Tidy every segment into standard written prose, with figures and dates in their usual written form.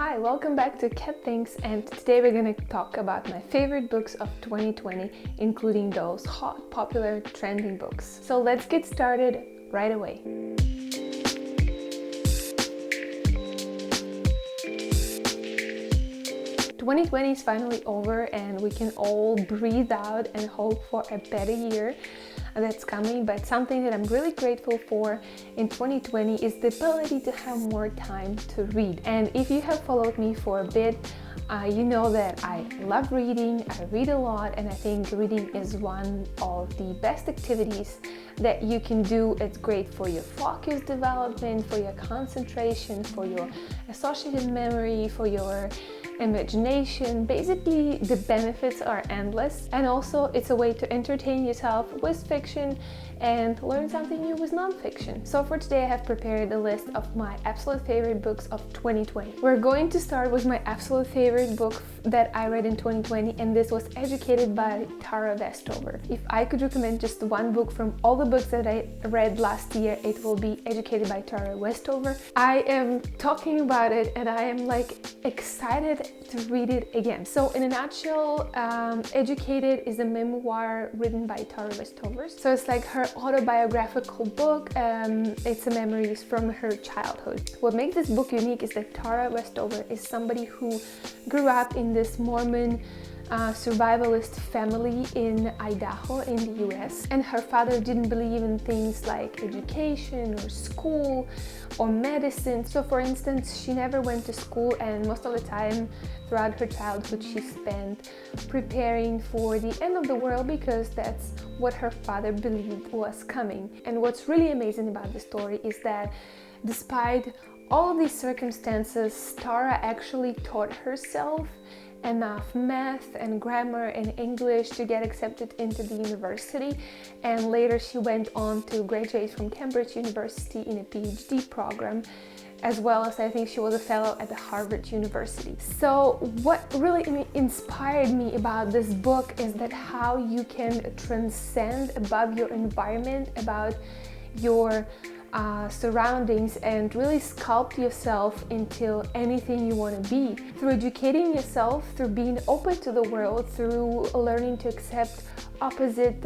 Hi, welcome back to Cat Things, and today we're going to talk about my favorite books of 2020, including those hot, popular, trending books. So let's get started right away. 2020 is finally over and we can all breathe out and hope for a better year that's coming, but something that I'm really grateful for in 2020 is the ability to have more time to read. And if you have followed me for a bit, you know that I love reading, I read a lot, and I think reading is one of the best activities that you can do. It's great for your focus development, for your concentration, for your associative memory, for your imagination. Basically, the benefits are endless, and also it's a way to entertain yourself with fiction and learn something new with non-fiction. So for today I have prepared a list of my absolute favorite books of 2020. We're going to start with my absolute favorite book that I read in 2020, and this was Educated by Tara Westover. If I could recommend just one book from all the books that I read last year, it will be Educated by Tara Westover. I am talking about it and I am excited to read it again. So in a nutshell, Educated is a memoir written by Tara Westover. So it's like her autobiographical book. It's a memories from her childhood. What makes this book unique is that Tara Westover is somebody who grew up in this Mormon survivalist family in Idaho in the US, and her father didn't believe in things like education or school or medicine. So for instance, she never went to school, and most of the time throughout her childhood she spent preparing for the end of the world because that's what her father believed was coming. And what's really amazing about the story is that despite all of these circumstances, Tara actually taught herself enough math and grammar and English to get accepted into the university, and later she went on to graduate from Cambridge University in a PhD program, as well as I think she was a fellow at the Harvard University. So what really inspired me about this book is that how you can transcend above your environment, about your surroundings, and really sculpt yourself into anything you want to be through educating yourself, through being open to the world, through learning to accept opposite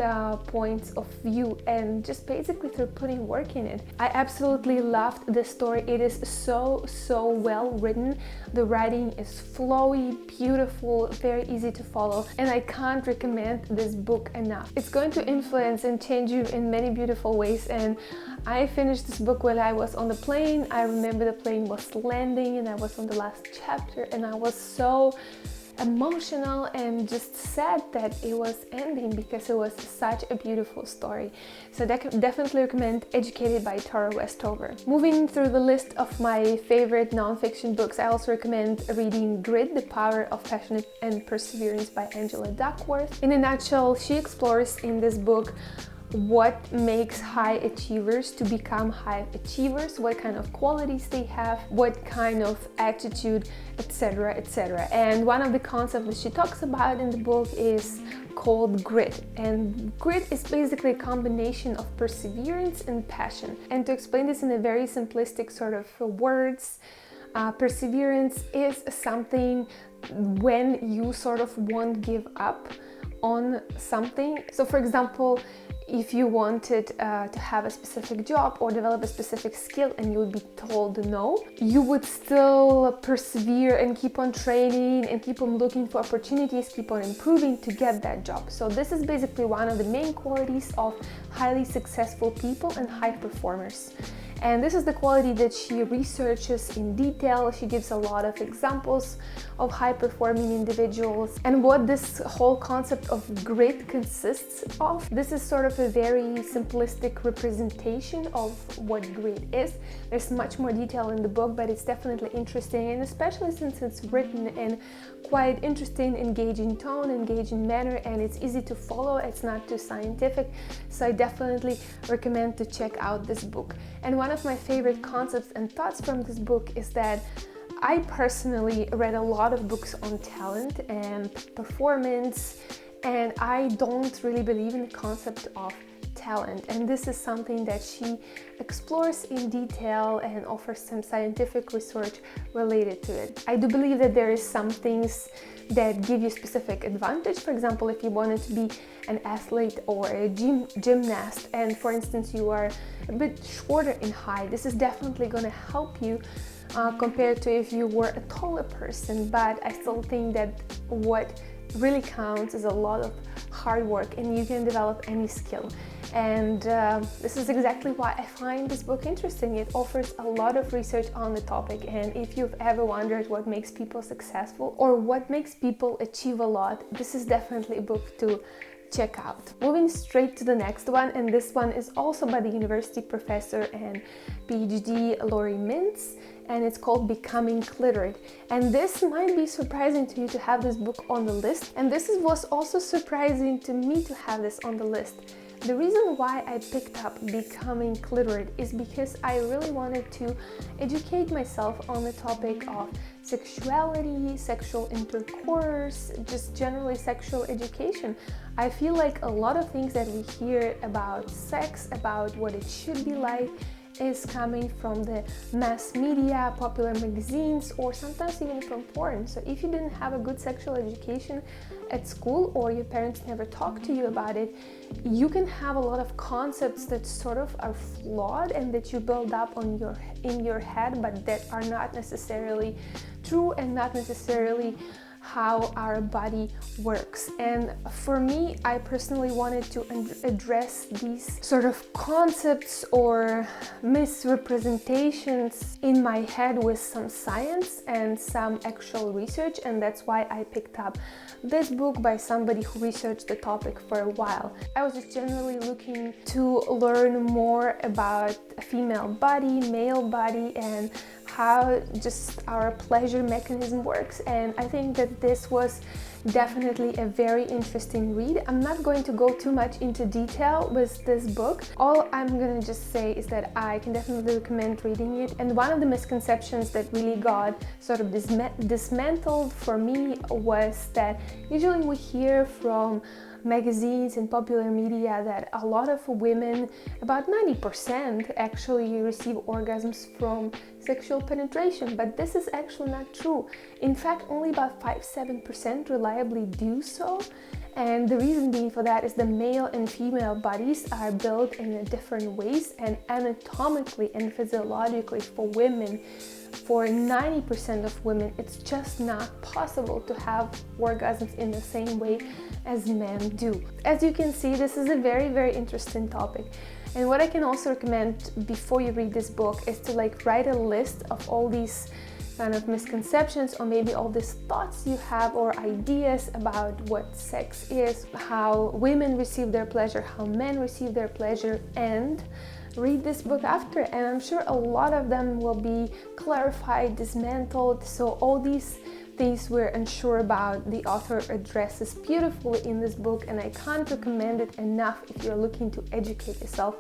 points of view, and just basically through putting work in it. I absolutely loved this story. It is so well written. The writing is flowy, beautiful, very easy to follow, and I can't recommend this book enough. It's going to influence and change you in many beautiful ways, and I finished this book while I was on the plane. I remember the plane was landing and I was on the last chapter, and I was so emotional and just sad that it was ending because it was such a beautiful story. So definitely recommend Educated by Tara Westover. Moving through the list of my favorite non-fiction books, I also recommend reading Grit, The Power of Passion and Perseverance by Angela Duckworth. In a nutshell, she explores in this book what makes high achievers to become high achievers, what kind of qualities they have, what kind of attitude, etc., etc. And one of the concepts that she talks about in the book is called grit. And grit is basically a combination of perseverance and passion. And to explain this in a very simplistic sort of words, perseverance is something when you sort of won't give up on something. So for example, if you wanted to have a specific job or develop a specific skill and you would be told no, you would still persevere and keep on training and keep on looking for opportunities, keep on improving to get that job. So this is basically one of the main qualities of highly successful people and high performers. And this is the quality that she researches in detail. She gives a lot of examples of high-performing individuals. And what this whole concept of grit consists of, this is sort of a very simplistic representation of what grit is. There's much more detail in the book, but it's definitely interesting, and especially since it's written in quite interesting, engaging tone, engaging manner, and it's easy to follow. It's not too scientific, so I definitely recommend to check out this book. And one of my favorite concepts and thoughts from this book is that I personally read a lot of books on talent and performance, and I don't really believe in the concept of talent, and this is something that she explores in detail and offers some scientific research related to it. I do believe that there is some things that give you specific advantage. For example, if you wanted to be an athlete or a gymnast, and for instance you are a bit shorter in height, this is definitely going to help you compared to if you were a taller person. But I still think that what really counts is a lot of hard work, and you can develop any skill. And this is exactly why I find this book interesting. It offers a lot of research on the topic, and if you've ever wondered what makes people successful or what makes people achieve a lot, this is definitely a book to check out. Moving straight to the next one, and this one is also by the university professor and PhD Laurie Mintz, and it's called Becoming Cliterate. And this might be surprising to you to have this book on the list, and was also surprising to me to have this on the list. The reason why I picked up Becoming Cliterate is because I really wanted to educate myself on the topic of sexuality, sexual intercourse, just generally sexual education. I feel like a lot of things that we hear about sex, about what it should be like, is coming from the mass media, popular magazines, or sometimes even from porn. So if you didn't have a good sexual education at school, or your parents never talked to you about it, you can have a lot of concepts that sort of are flawed and that you build up in your head, but that are not necessarily true and not necessarily how our body works. And for me, I personally wanted to address these sort of concepts or misrepresentations in my head with some science and some actual research, and that's why I picked up this book by somebody who researched the topic for a while. I was just generally looking to learn more about a female body, male body, and how just our pleasure mechanism works, and I think that this was definitely a very interesting read. I'm not going to go too much into detail with this book. All I'm gonna just say is that I can definitely recommend reading it, and one of the misconceptions that really got sort of dismantled for me was that usually we hear from magazines and popular media that a lot of women, about 90% actually receive orgasms from sexual penetration, but this is actually not true. In fact, only about 5-7% reliably do so, and the reason being for that is the male and female bodies are built in different ways, and anatomically and physiologically for women, for 90% of women, it's just not possible to have orgasms in the same way as men do. As you can see, this is a very, very interesting topic. And what I can also recommend before you read this book is to write a list of all these kind of misconceptions, or maybe all these thoughts you have or ideas about what sex is, how women receive their pleasure, how men receive their pleasure, and read this book after, and I'm sure a lot of them will be clarified, dismantled. So all these things we're unsure about, the author addresses beautifully in this book, and I can't recommend it enough if you're looking to educate yourself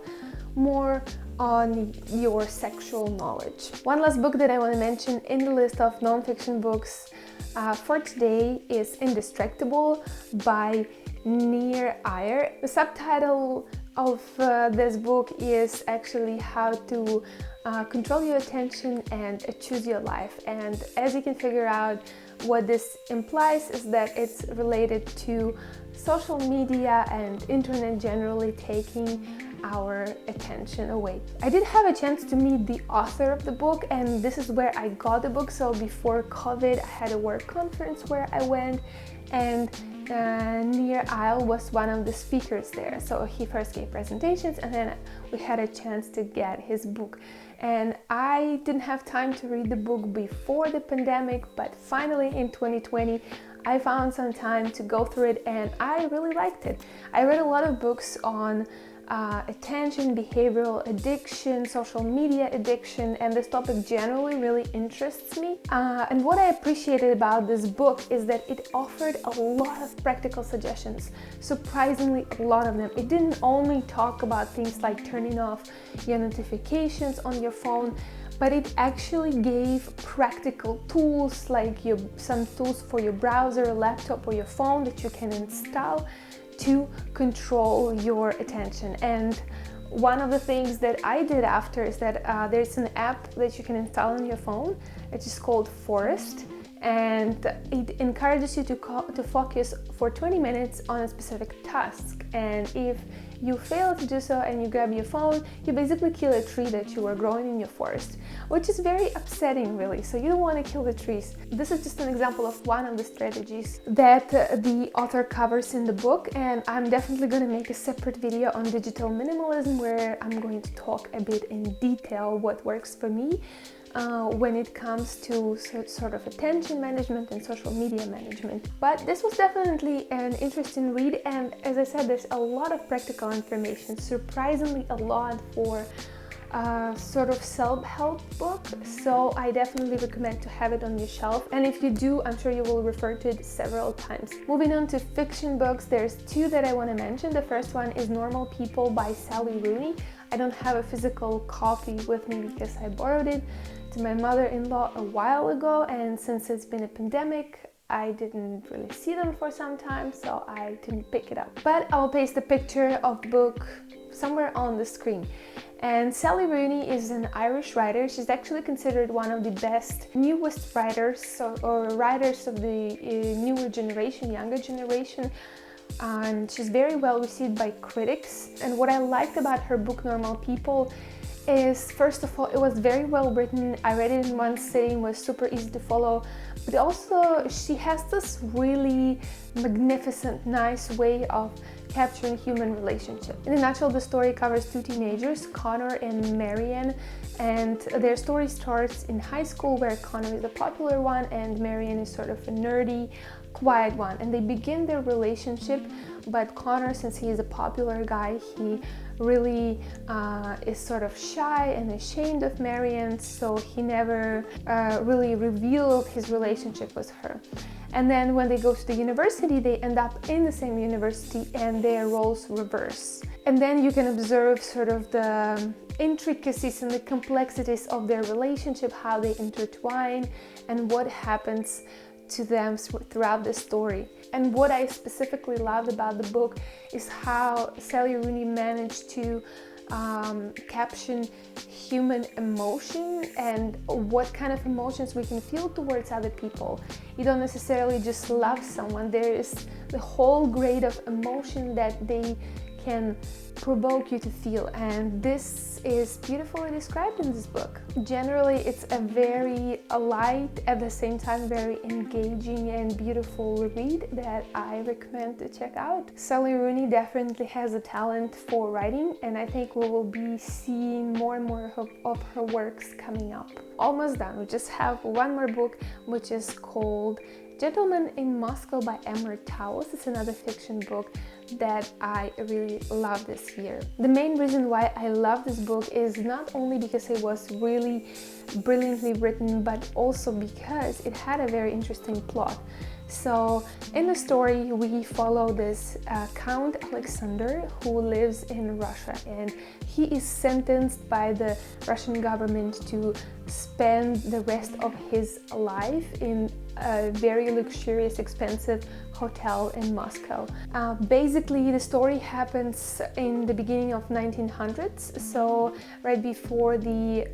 more on your sexual knowledge. One last book that I want to mention in the list of non-fiction books for today is Indistractable by Eyal. The subtitle of this book is actually how to control your attention and choose your life, and as you can figure out, what this implies is that it's related to social media and internet generally taking our attention away. I did have a chance to meet the author of the book, and this is where I got the book. So before COVID, I had a work conference where I went, and Eyal was one of the speakers there. So he first gave presentations, and then we had a chance to get his book. And I didn't have time to read the book before the pandemic, but finally in 2020 I found some time to go through it, and I really liked it. I read a lot of books on attention, behavioral addiction, social media addiction, and this topic generally really interests me. And what I appreciated about this book is that it offered a lot of practical suggestions, surprisingly a lot of them. It didn't only talk about things like turning off your notifications on your phone, but it actually gave practical tools, like some tools for your browser, laptop, or your phone that you can install to control your attention. And one of the things that I did after is that there's an app that you can install on your phone. It is called Forest, and it encourages you to focus for 20 minutes on a specific task. And if you fail to do so and you grab your phone, you basically kill a tree that you are growing in your forest, which is very upsetting, really. So you don't want to kill the trees. This is just an example of one of the strategies that the author covers in the book, and I'm definitely going to make a separate video on digital minimalism where I'm going to talk a bit in detail what works for me when it comes to sort of attention management and social media management. But this was definitely an interesting read, and as I said, there's a lot of practical information, surprisingly a lot for sort of self-help book, so I definitely recommend to have it on your shelf, and if you do, I'm sure you will refer to it several times. Moving on to fiction books, there's two that I want to mention. The first one is Normal People by Sally Rooney. I don't have a physical copy with me because I borrowed it to my mother-in-law a while ago, and since it's been a pandemic, I didn't really see them for some time, so I didn't pick it up. But I'll paste a picture of the book somewhere on the screen. And Sally Rooney is an Irish writer. She's actually considered one of the best, newest writers or writers of the newer generation, younger generation. And she's very well received by critics. And what I liked about her book, Normal People, is first of all, it was very well written. I read it in one sitting, was super easy to follow, but also she has this really magnificent, nice way of capturing human relationship. In a nutshell, the story covers two teenagers, Connor and Marianne, and their story starts in high school where Connor is a popular one and Marianne is sort of a nerdy, quiet one, and they begin their relationship, but Connor, since he is a popular guy, he really is sort of shy and ashamed of Marianne, so he never really revealed his relationship with her. And then when they go to the university, they end up in the same university and their roles reverse. And then you can observe sort of the intricacies and the complexities of their relationship, how they intertwine and what happens to them throughout the story. And what I specifically loved about the book is how Sally Rooney managed to caption human emotion and what kind of emotions we can feel towards other people. You don't necessarily just love someone, there is the whole grade of emotion that they can provoke you to feel, and this is beautifully described in this book. Generally, it's a very light, at the same time very engaging and beautiful read that I recommend to check out. Sally Rooney definitely has a talent for writing, and I think we will be seeing more and more of her works coming up. Almost done. We just have one more book, which is called Gentleman in Moscow by Amor. Towles. It's another fiction book that I really love this year. The main reason why I love this book is not only because it was really brilliantly written, but also because it had a very interesting plot. So in the story, we follow this Count Alexander who lives in Russia, and he is sentenced by the Russian government to spend the rest of his life in a very luxurious, expensive hotel in Moscow. Basically, the story happens in the beginning of 1900s, so right before the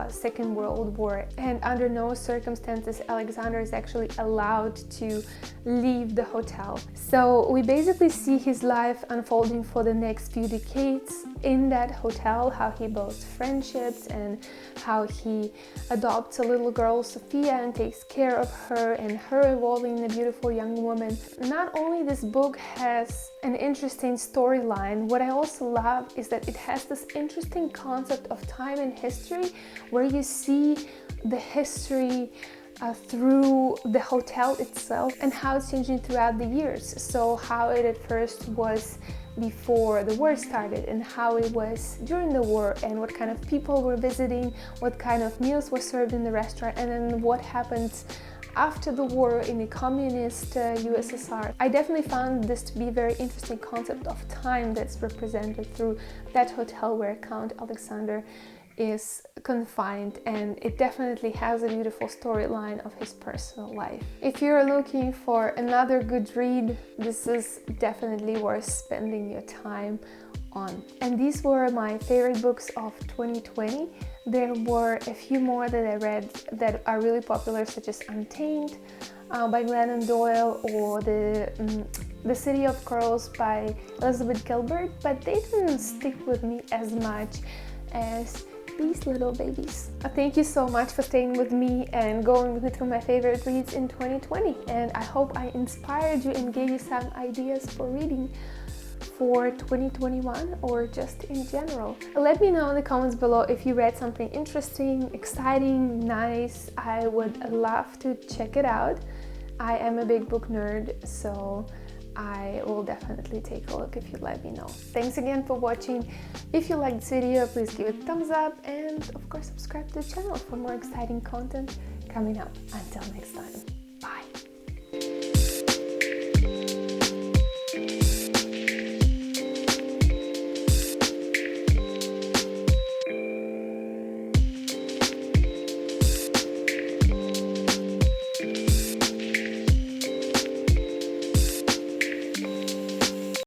Second World War, and under no circumstances Alexander is actually allowed to leave the hotel. So we basically see his life unfolding for the next few decades in that hotel, how he builds friendships and how he adopts a little girl, Sophia, and takes care of her, and her evolving in a beautiful young woman. Not only this book has an interesting storyline, what I also love is that it has this interesting concept of time and history, where you see the history through the hotel itself and how it's changing throughout the years. So how it at first was before the war started, and how it was during the war, and what kind of people were visiting, what kind of meals were served in the restaurant, and then what happens after the war in the communist USSR. I definitely found this to be a very interesting concept of time that's represented through that hotel where Count Alexander is confined, and it definitely has a beautiful storyline of his personal life. If you're looking for another good read, this is definitely worth spending your time on. And these were my favorite books of 2020. There were a few more that I read that are really popular, such as Untamed by Glennon Doyle, or The City of Crows by Elizabeth Gilbert, but they didn't stick with me as much as these little babies. Thank you so much for staying with me and going with me through my favorite reads in 2020, and I hope I inspired you and gave you some ideas for reading for 2021 or just in general. Let me know in the comments below if you read something interesting, exciting, nice. I would love to check it out. I am a big book nerd, so I will definitely take a look if you let me know. Thanks again for watching. If you liked this video, please give it a thumbs up, and of course subscribe to the channel for more exciting content coming up. Until next time.